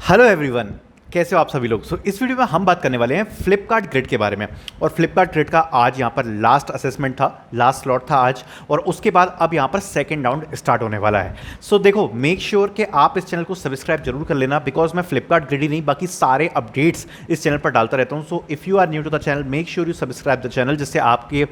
Hello everyone, कैसे हो आप सभी लोग। इस वीडियो में हम बात करने वाले हैं फ्लिपकार्ट ग्रिड के बारे में। और फ्लिपकार्ट ग्रिड का आज यहाँ पर लास्ट असेसमेंट था, लास्ट स्लॉट था आज, और उसके बाद अब यहाँ पर सेकंड राउंड स्टार्ट होने वाला है। देखो, मेक श्योर कि आप इस चैनल को सब्सक्राइब जरूर कर लेना, बिकॉज मैं फ्लिपकार्ट ग्रिड ही नहीं बाकी सारे अपडेट्स इस चैनल पर डालता रहता हूँ। If you are new to the channel, make sure you subscribe the channel, जिससे आपके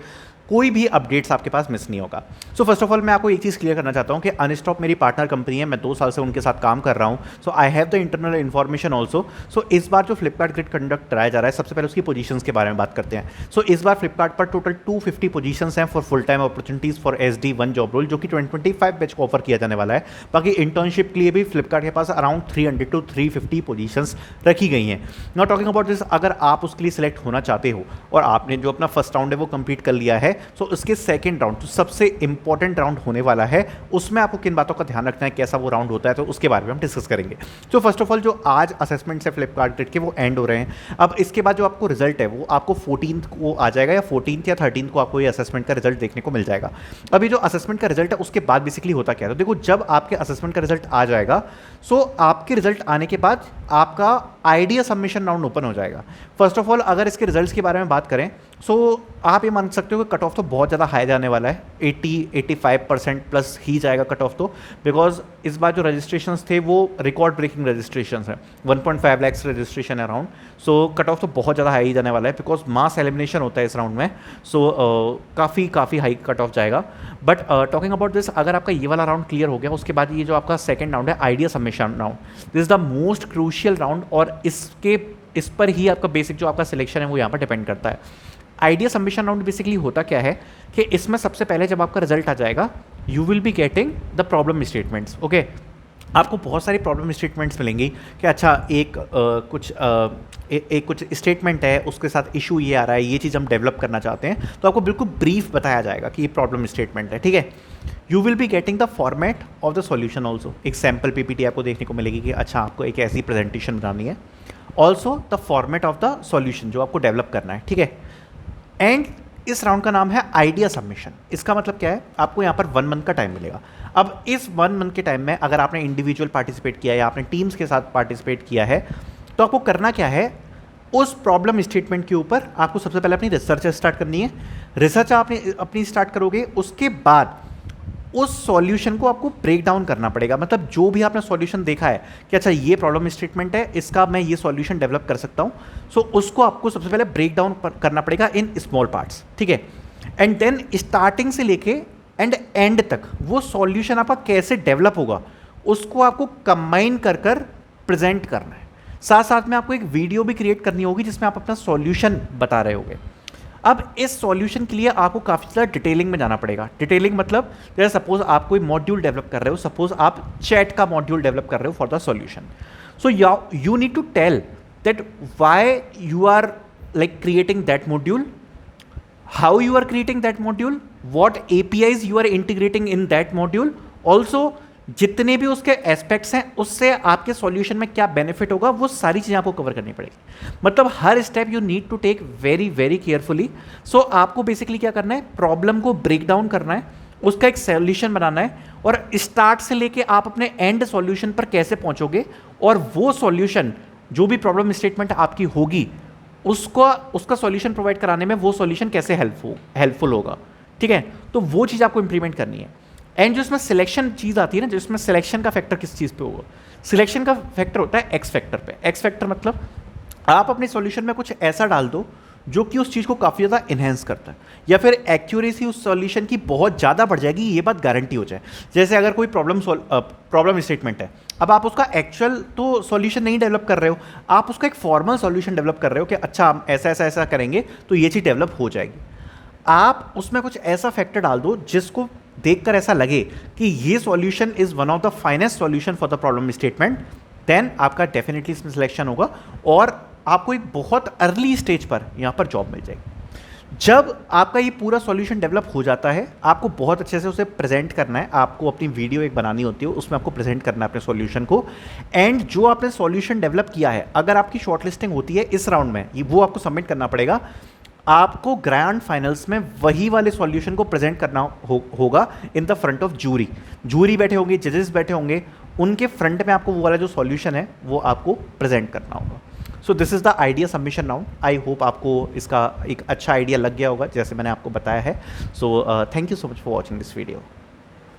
कोई भी अपडेट्स आपके पास मिस नहीं होगा। फर्स्ट ऑफ ऑल मैं आपको एक चीज़ क्लियर करना चाहता हूँ कि अनस्टॉप मेरी पार्टनर कंपनी है, मैं 2 साल से उनके साथ काम कर रहा हूँ। I have the internal information also. इस बार जो फ्लिपकार्ट ग्रिड कंडक्ट कराया जा रहा है, सबसे पहले उसकी पोजीशंस के बारे में बात करते हैं। इस बार फ्लिपकार्ट पर टोटल 250 पोजीशंस हैं for full time opportunities for SD1 job role, जो कि 2025 बैच को ऑफर किया जाने वाला है। बाकी इंटर्नशिप के लिए भी फ्लिपकार्ट के पास अराउंड 300 to 350 पोजीशंस रखी गई हैं। नॉट टॉकिंग अबाउट दिस, अगर आप उसके लिए सिलेक्ट होना चाहते हो और आपने जो अपना फर्स्ट राउंड है वो कंप्लीट कर लिया है, उसके सेकंड राउंड जो सबसे इंपॉर्टेंट राउंड होने वाला है, उसमें आपको किन बातों का ध्यान रखना है, कैसा वो राउंड होता है, तो उसके बारे में हम डिस्कस करेंगे। फर्स्ट ऑफ ऑल जो आज असेसमेंट्स है फ्लिपकार्ट ग्रिड के, वो एंड हो रहे हैं। अब इसके बाद जो आपको रिजल्ट है वो आपको 14th को आ जाएगा, या 14th या 13th को आपको ये असेसमेंट का रिजल्ट देखने को मिल जाएगा। अभी जो असेसमेंट का रिजल्ट है उसके बाद बेसिकली होता क्या है, तो देखो, जब आपके असेसमेंट का रिजल्ट आ जाएगा, आपके रिजल्ट आने के बाद आपका आइडिया सबमिशन राउंड ओपन हो जाएगा। फर्स्ट ऑफ ऑल अगर इसके रिजल्ट्स के बारे में बात करें, आप ये मान सकते हो कि कट ऑफ तो बहुत ज़्यादा हाई जाने वाला है, 80-85% प्लस ही जाएगा कट ऑफ तो, बिकॉज इस बार जो रजिस्ट्रेशंस थे वो रिकॉर्ड ब्रेकिंग रजिस्ट्रेशंस हैं, 1.5 लाख रजिस्ट्रेशन है अराउंड। कट ऑफ तो बहुत ज़्यादा हाई जाने वाला है, बिकॉज मास एलिमिनेशन होता है इस राउंड में। काफ़ी हाई कट ऑफ जाएगा। बट टॉकिंग अबाउट दिस, अगर आपका ये वाला राउंड क्लियर हो गया, उसके बाद ये जो आपका सेकेंड राउंड है, idea submission round, this is the most crucial round, और इस पर ही आपका बेसिक जो आपका सिलेक्शन है वो यहाँ पर डिपेंड करता है। आइडिया सबमिशन राउंड बेसिकली होता क्या है कि इसमें सबसे पहले जब आपका रिजल्ट आ जाएगा, you will be getting the problem statements. Okay, आपको बहुत सारी प्रॉब्लम स्टेटमेंट्स मिलेंगी कि अच्छा कुछ स्टेटमेंट है, उसके साथ इशू ये आ रहा है, ये चीज़ हम डेवलप करना चाहते हैं, तो आपको बिल्कुल ब्रीफ बताया जाएगा कि ये प्रॉब्लम स्टेटमेंट है, ठीक है। You will be getting the format of the solution also, एक सैम्पल PPT आपको देखने को मिलेगी कि अच्छा आपको एक ऐसी प्रेजेंटेशन बनानी है। Also the format of the solution जो आपको डेवलप करना है, ठीक है। एंड इस राउंड का नाम है आइडिया सबमिशन। इसका मतलब क्या है, आपको यहाँ पर 1 मंथ का टाइम मिलेगा। अब इस 1 मंथ के टाइम में अगर आपने इंडिविजुअल पार्टिसिपेट किया है या आपने टीम्स के साथ पार्टिसिपेट किया है, तो आपको करना क्या है, उस प्रॉब्लम स्टेटमेंट के ऊपर आपको सबसे पहले अपनी रिसर्च स्टार्ट करनी है। रिसर्च आपने अपनी स्टार्ट करोगे, उसके बाद उस सॉल्यूशन को आपको ब्रेक डाउन करना पड़ेगा। मतलब जो भी आपने सॉल्यूशन देखा है कि अच्छा ये प्रॉब्लम स्टेटमेंट है, इसका मैं ये सॉल्यूशन डेवलप कर सकता हूँ, उसको आपको सबसे पहले ब्रेक डाउन करना पड़ेगा इन स्मॉल पार्ट्स, ठीक है। एंड देन स्टार्टिंग से लेके एंड तक वो सॉल्यूशन आपका कैसे डेवलप होगा, उसको आपको कंबाइन कर प्रेजेंट करना है। साथ साथ में आपको एक वीडियो भी क्रिएट करनी होगी जिसमें आप अपना सॉल्यूशन बता रहे होगे। अब इस सॉल्यूशन के लिए आपको काफ़ी ज़्यादा डिटेलिंग में जाना पड़ेगा। डिटेलिंग मतलब जैसे सपोज आप कोई मॉड्यूल डेवलप कर रहे हो, सपोज आप चैट का मॉड्यूल डेवलप कर रहे हो for the solution. You need to tell that why you are like creating that module, how you are creating that module, what APIs you are integrating in that module, also जितने भी उसके aspects हैं उससे आपके solution में क्या benefit होगा, वो सारी चीज़ें आपको कवर करनी पड़ेगी। मतलब हर step you need to take very very carefully. आपको बेसिकली क्या करना है, प्रॉब्लम को ब्रेक डाउन करना है, उसका एक सॉल्यूशन बनाना है, और स्टार्ट से लेके आप अपने एंड सॉल्यूशन पर कैसे पहुंचोगे, और वो सॉल्यूशन जो भी प्रॉब्लम स्टेटमेंट आपकी होगी उसका सॉल्यूशन प्रोवाइड कराने में वो सॉल्यूशन कैसे हेल्पफुल होगा, ठीक है। तो वो चीज़ आपको इंप्लीमेंट करनी है। एंड जो इसमें सिलेक्शन चीज़ आती है ना, जिसमें सिलेक्शन का फैक्टर किस चीज़ पे होगा, सिलेक्शन का फैक्टर होता है एक्स फैक्टर पे। एक्स फैक्टर मतलब आप अपने सॉल्यूशन में कुछ ऐसा डाल दो जो कि उस चीज़ को काफ़ी ज़्यादा इन्हेंस करता है, या फिर एक्यूरेसी उस सॉल्यूशन की बहुत ज़्यादा बढ़ जाएगी, ये बात गारंटी हो जाए। जैसे अगर कोई प्रॉब्लम स्टेटमेंट है, अब आप उसका एक्चुअल तो सॉल्यूशन नहीं डेवलप कर रहे हो, आप उसका एक फॉर्मल सॉल्यूशन डेवलप कर रहे हो कि अच्छा हम ऐसा करेंगे तो ये चीज़ डेवलप हो जाएगी। आप उसमें कुछ ऐसा फैक्टर डाल दो जिसको देखकर ऐसा लगे कि ये solution is one of the finest solution for the problem statement, then आपका डेफिनेटली इसमें सिलेक्शन होगा और आपको एक बहुत अर्ली स्टेज पर यहाँ पर जॉब मिल जाएगी। जब आपका ये पूरा सॉल्यूशन डेवलप हो जाता है, आपको बहुत अच्छे से उसे प्रेजेंट करना है, आपको अपनी वीडियो एक बनानी होती है, उसमें आपको प्रेजेंट करना है अपने सॉल्यूशन को। एंड जो आपने सॉल्यूशन डेवलप किया है, अगर आपकी शॉर्टलिस्टिंग होती है इस राउंड में, वो आपको सबमिट करना पड़ेगा। आपको ग्रैंड फाइनल्स में वही वाले सॉल्यूशन को प्रेजेंट करना होगा in the front of jury बैठे होंगे, जजेस बैठे होंगे, उनके फ्रंट में आपको वो वाला जो सॉल्यूशन है वो आपको प्रेजेंट करना होगा। So this is the idea submission now. I hope आपको इसका एक अच्छा आइडिया लग गया होगा जैसे मैंने आपको बताया है। So thank you so much for watching this video.